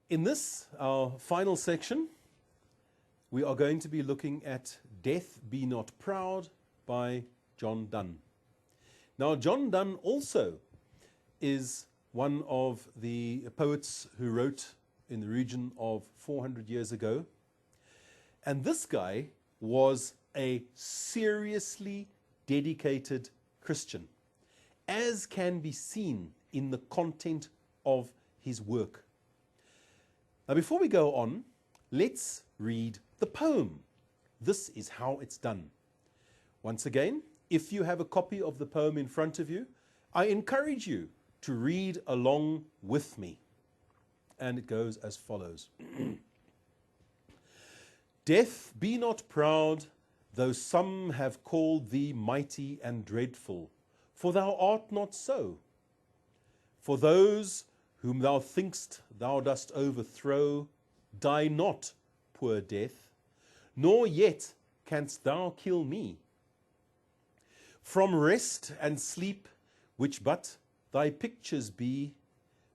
In this, our final section, we are going to be looking at Death Be Not Proud by John Donne. Now, John Donne also is one of the poets who wrote in the region of 400 years ago. And this guy was a seriously dedicated Christian, as can be seen in the content of his work. Now, before we go on, let's read the poem. This is how it's done. Once again, if you have a copy of the poem in front of you, I encourage you to read along with me. And it goes as follows. Death, be not proud, though some have called thee mighty and dreadful, for thou art not so. For those whom thou think'st thou dost overthrow, die not, poor death, nor yet canst thou kill me. From rest and sleep, which but thy pictures be,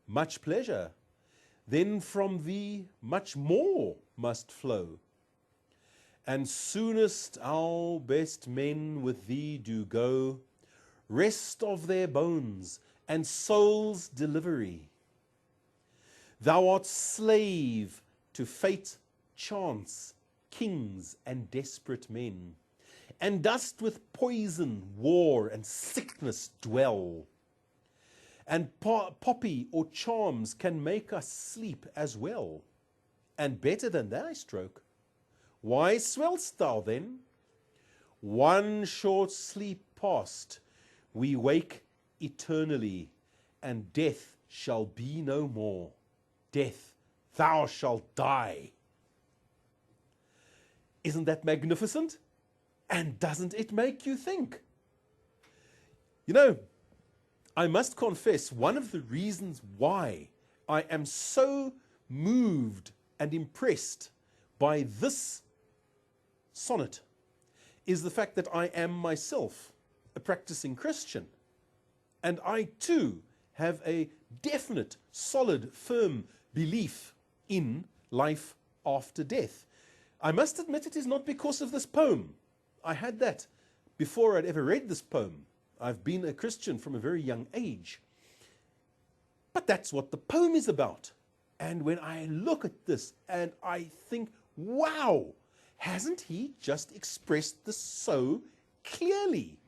much pleasure, then from thee much more must flow. And soonest our best men with thee do go, rest of their bones and soul's delivery. Thou art slave to fate, chance, kings and desperate men, and dost with poison, war and sickness dwell. And poppy or charms can make us sleep as well. And better than thy stroke, why swell'st thou then? One short sleep past, we wake eternally, and death shall be no more. Death, thou shalt die. Isn't that magnificent? And doesn't it make you think? You know, I must confess, one of the reasons why I am so moved and impressed by this sonnet is the fact that I am myself a practicing Christian. And I too have a definite, solid, firm belief in life after death. I must admit it is not because of this poem. I had that before I'd ever read this poem. I've been a Christian from a very young age. But that's what the poem is about. And when I look at this and I think, wow, hasn't he just expressed this so clearly?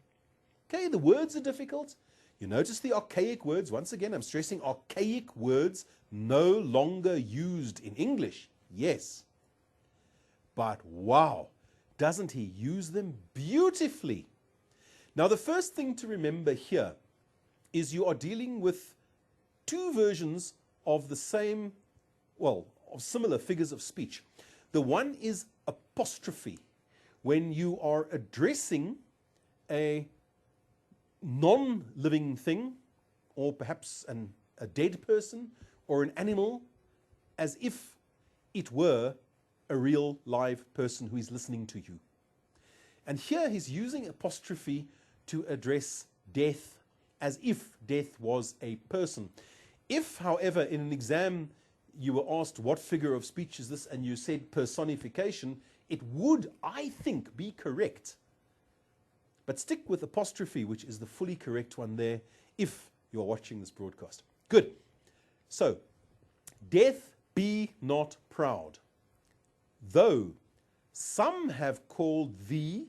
Okay, the words are difficult. You notice the archaic words. Once again, I'm stressing archaic words no longer used in English. Yes. But wow, doesn't he use them beautifully? Now, the first thing to remember here is you are dealing with two versions of the same, well, of similar figures of speech. The one is apostrophe, when you are addressing a non-living thing, or perhaps a dead person or an animal, as if it were a real live person who is listening to you. And here he's using apostrophe to address death as if death was a person. If, however, in an exam you were asked what figure of speech is this and you said personification, it would, I think, be correct. But stick with apostrophe, which is the fully correct one there, if you're watching this broadcast. Good. So, death be not proud, though some have called thee,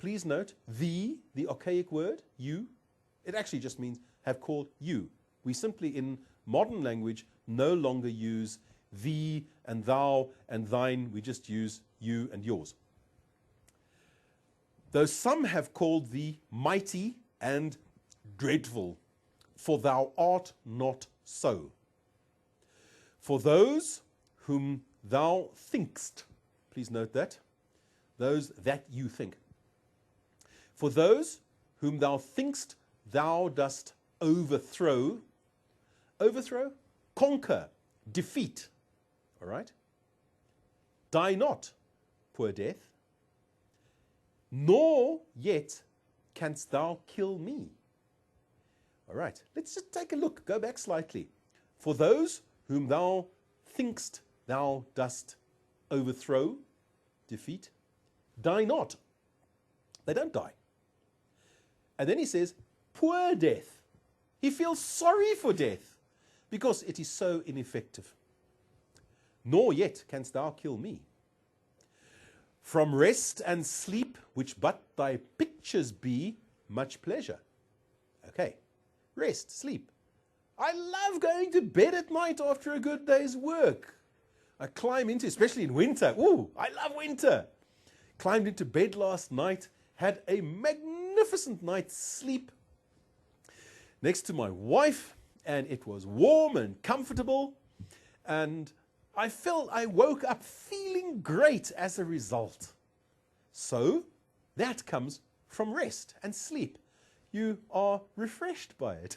please note, thee, the archaic word, you, it actually just means have called you. We simply, in modern language, no longer use thee and thou and thine, we just use you and yours. Though some have called thee mighty and dreadful, for thou art not so. For those whom thou think'st, please note that, those that you think. For those whom thou think'st thou dost overthrow, conquer, defeat, all right? Die not, poor death, nor yet canst thou kill me. All right, let's just take a look, go back slightly. For those whom thou thinkst thou dost overthrow, defeat, die not. They don't die. And then he says, poor death. He feels sorry for death because it is so ineffective. Nor yet canst thou kill me. From rest and sleep, which but thy pictures be, much pleasure. Okay, rest, sleep. I love going to bed at night after a good day's work. I climb into, especially in winter. Ooh, I love winter. Climbed into bed last night, had a magnificent night's sleep next to my wife, and it was warm and comfortable, and I woke up feeling great as a result. So that comes from rest and sleep. You are refreshed by it.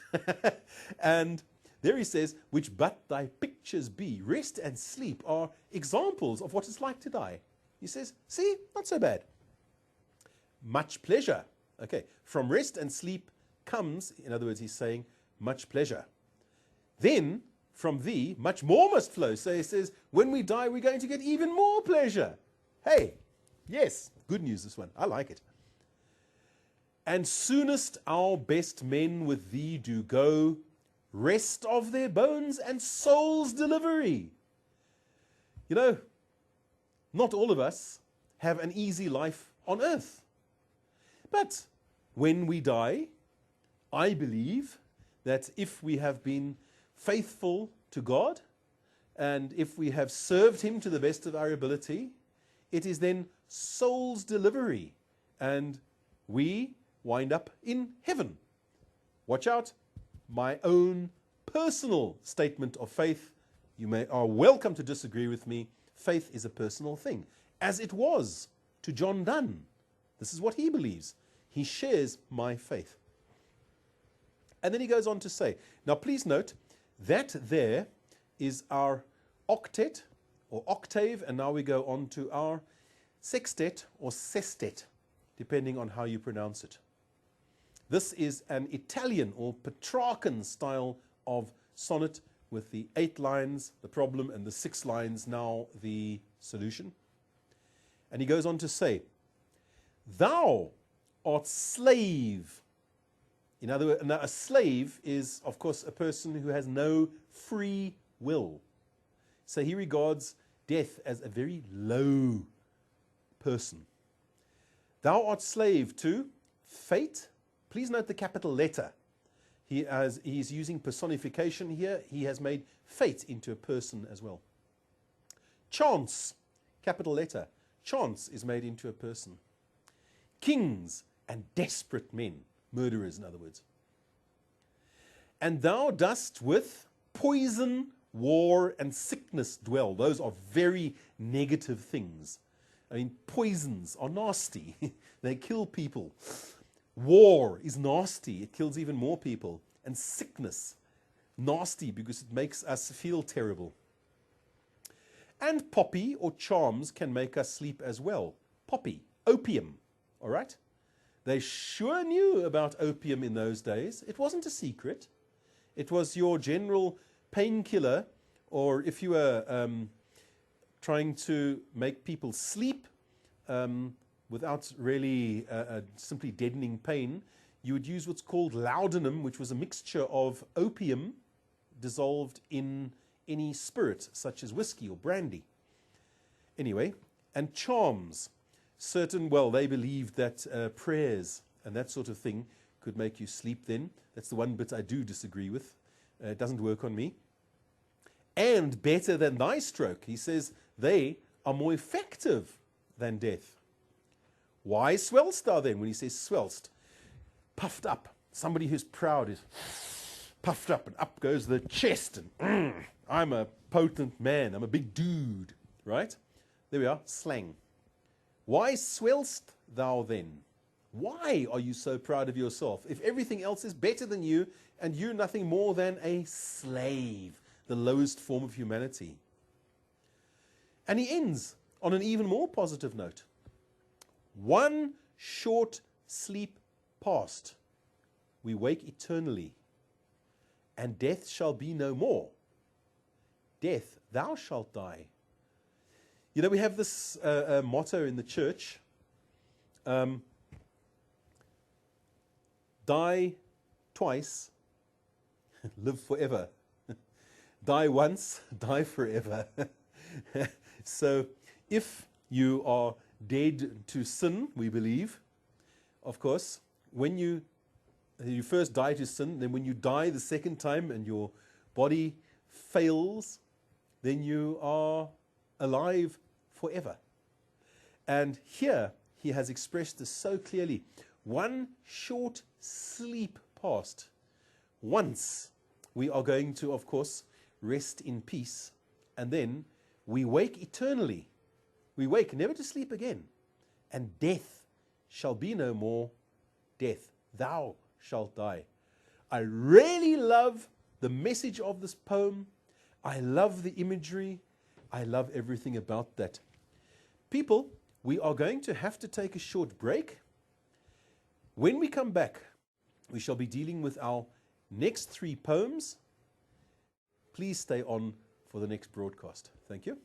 And there he says, which but thy pictures be. Rest and sleep are examples of what it's like to die. He says, see, not so bad. Much pleasure. Okay, from rest and sleep comes, in other words, he's saying, much pleasure. Then, from thee, much more must flow. So he says, when we die, we're going to get even more pleasure. Hey, yes, good news this one. I like it. And soonest our best men with thee do go, rest of their bones and soul's delivery. You know, not all of us have an easy life on earth. But when we die, I believe that if we have been faithful to God, and if we have served Him to the best of our ability, it is then soul's delivery, and we wind up in heaven. Watch out, my own personal statement of faith. You are welcome to disagree with me. Faith is a personal thing, as it was to John Donne. This is what he believes. He shares my faith. And then he goes on to say, now please note, that there is our octet or octave, and now we go on to our sextet or sestet, depending on how you pronounce it. This is an Italian or Petrarchan style of sonnet with the 8 lines, the problem, and the 6 lines, now the solution. And he goes on to say, thou art slave. In other words, now a slave is, of course, a person who has no free will. So he regards death as a very low person. Thou art slave to fate. Please note the capital letter. He's using personification here. He has made fate into a person as well. Chance, capital letter. Chance is made into a person. Kings and desperate men. Murderers, in other words. And thou dost with poison, war, and sickness dwell. Those are very negative things. I mean, poisons are nasty. They kill people. War is nasty. It kills even more people. And sickness, nasty because it makes us feel terrible. And poppy or charms can make us sleep as well. Poppy, opium, all right? They sure knew about opium in those days. It wasn't a secret. It was your general painkiller, or if you were trying to make people sleep without really simply deadening pain, you would use what's called laudanum, which was a mixture of opium dissolved in any spirit, such as whiskey or brandy. Anyway, and charms. They believed that prayers and that sort of thing could make you sleep then. That's the one bit I do disagree with. It doesn't work on me. And better than thy stroke. He says they are more effective than death. Why swellst thou then? When he says swellst, puffed up. Somebody who's proud is puffed up, and up goes the chest, and I'm a potent man. I'm a big dude, right? There we are, slang. Why swellst thou then? Why are you so proud of yourself if everything else is better than you and you're nothing more than a slave, the lowest form of humanity? And he ends on an even more positive note. One short sleep past, we wake eternally, and death shall be no more. death, thou shalt die. You know, we have this motto in the church, die twice, live forever. Die once, die forever. So if you are dead to sin, we believe, of course, when you first die to sin, then when you die the second time and your body fails, then you are alive forever. And here he has expressed this so clearly. One short sleep past. Once we are going to, of course, rest in peace, and then we wake eternally. We wake never to sleep again. And death shall be no more. Death, thou shalt die. I really love the message of this poem. I love the imagery. I love everything about that. People, we are going to have to take a short break. When we come back, we shall be dealing with our next 3 poems. Please stay on for the next broadcast. Thank you.